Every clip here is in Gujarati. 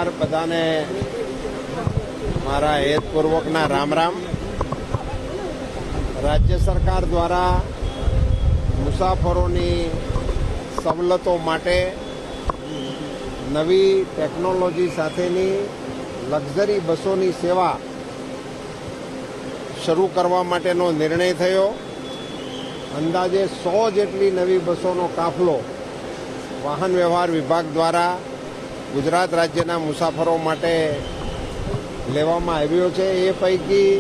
નમસ્કાર બધાને મારા હેતપૂર્વકના રામ રામ। રાજ્ય સરકાર દ્વારા મુસાફરોની સવલતો માટે નવી ટેકનોલોજી સાથેની લક્ઝરી બસોની સેવા શરૂ કરવા માટેનો નિર્ણય થયો। અંદાજે 100 જેટલી નવી બસોનો કાફલો વાહન વ્યવહાર વિભાગ દ્વારા ગુજરાત રાજ્યના મુસાફરો માટે લેવામાં આવ્યો છે। એ પૈકી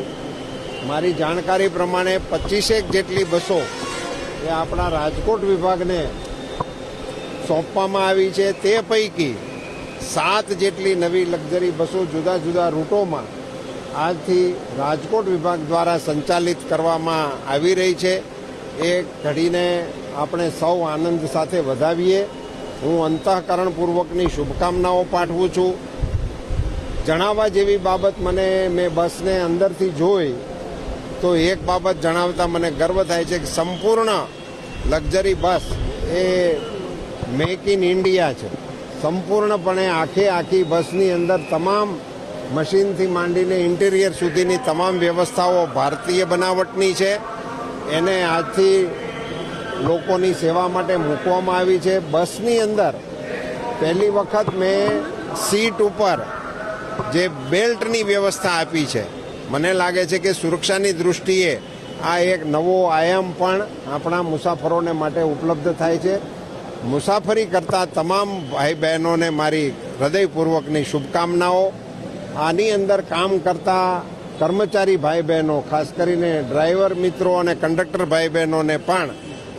મારી જાણકારી પ્રમાણે 25 જેટલી બસો એ આપણા રાજકોટ વિભાગને સોંપવામાં આવી છે। તે પૈકી 7 જેટલી નવી લક્ઝરી બસો જુદા જુદા રૂટોમાં આજથી રાજકોટ વિભાગ દ્વારા સંચાલિત કરવામાં આવી રહી છે। એ ઘડીને આપણે સૌ આનંદ સાથે વધાવીએ। હું અંતઃકરણપૂર્વકની શુભકામનાઓ પાઠવું છું। જણાવવા જેવી બાબત મેં બસને અંદરથી જોઈ તો એક બાબત જણાવતા મને ગર્વ થાય છે કે સંપૂર્ણ luxury bus A make in India છે। સંપૂર્ણપણે આખી બસની અંદર તમામ મશીનથી માંડીને ઇન્ટિરિયર સુધીની તમામ વ્યવસ્થાઓ ભારતીય બનાવટની છે। એને આજથી લોકોની સેવા માટે મૂકવામાં આવી છે। બસની અંદર પહેલી વખત મેં સીટ ઉપર જે બેલ્ટની વ્યવસ્થા આપી છે। મને લાગે છે કે સુરક્ષાની દૃષ્ટિએ આ એક નવો આયામ પણ આપણા મુસાફરોને માટે ઉપલબ્ધ થાય છે। મુસાફરી કરતા તમામ ભાઈ બહેનોને મારી હૃદયપૂર્વકની શુભકામનાઓ। આની અંદર કામ કરતા કર્મચારી ભાઈ બહેનો, ખાસ કરીને ડ્રાઈવર મિત્રો અને કંડક્ટર ભાઈ બહેનોને પણ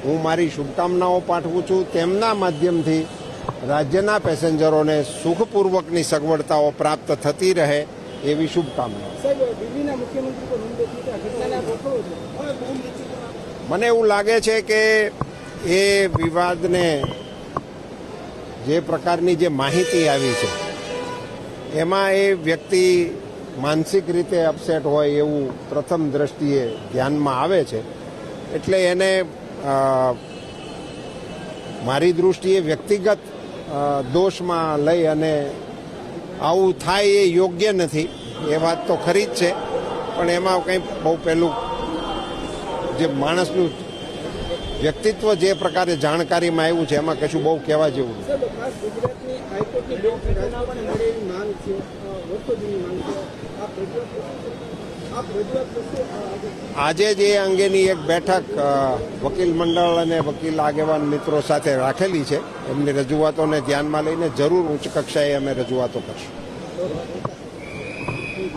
હું મારી શુભકામનાઓ પાઠવું છું। તેમના માધ્યમથી રાજ્યના પેસેન્જરોને સુખપૂર્વકની સગવડતાઓ પ્રાપ્ત થતી રહે એવી શુભકામનાઓ। મને એવું લાગે છે કે એ વિવાદને જે પ્રકારની જે માહિતી આવી છે એમાં એ વ્યક્તિ માનસિક રીતે અપસેટ હોય એવું પ્રથમ દ્રષ્ટિએ ધ્યાનમાં આવે છે। એટલે એને મારી દૃષ્ટિએ વ્યક્તિગત દોષમાં લઈ અને આવું થાય એ યોગ્ય નથી। એ વાત તો ખરી જ છે, પણ એમાં કંઈ બહુ પહેલું જે માણસનું વ્યક્તિત્વ જે પ્રકારે જાણકારીમાં આવ્યું છે એમાં કશું બહુ કહેવા જેવું નથી। આજે જ એ અંગેની એક બેઠક વકીલ મંડળ અને વકીલ આગેવાન મિત્રો સાથે રાખેલી છે। એમની રજૂઆતોને ધ્યાનમાં લઈને જરૂર ઉચ્ચ કક્ષાએ અમે રજૂઆતો કરશું।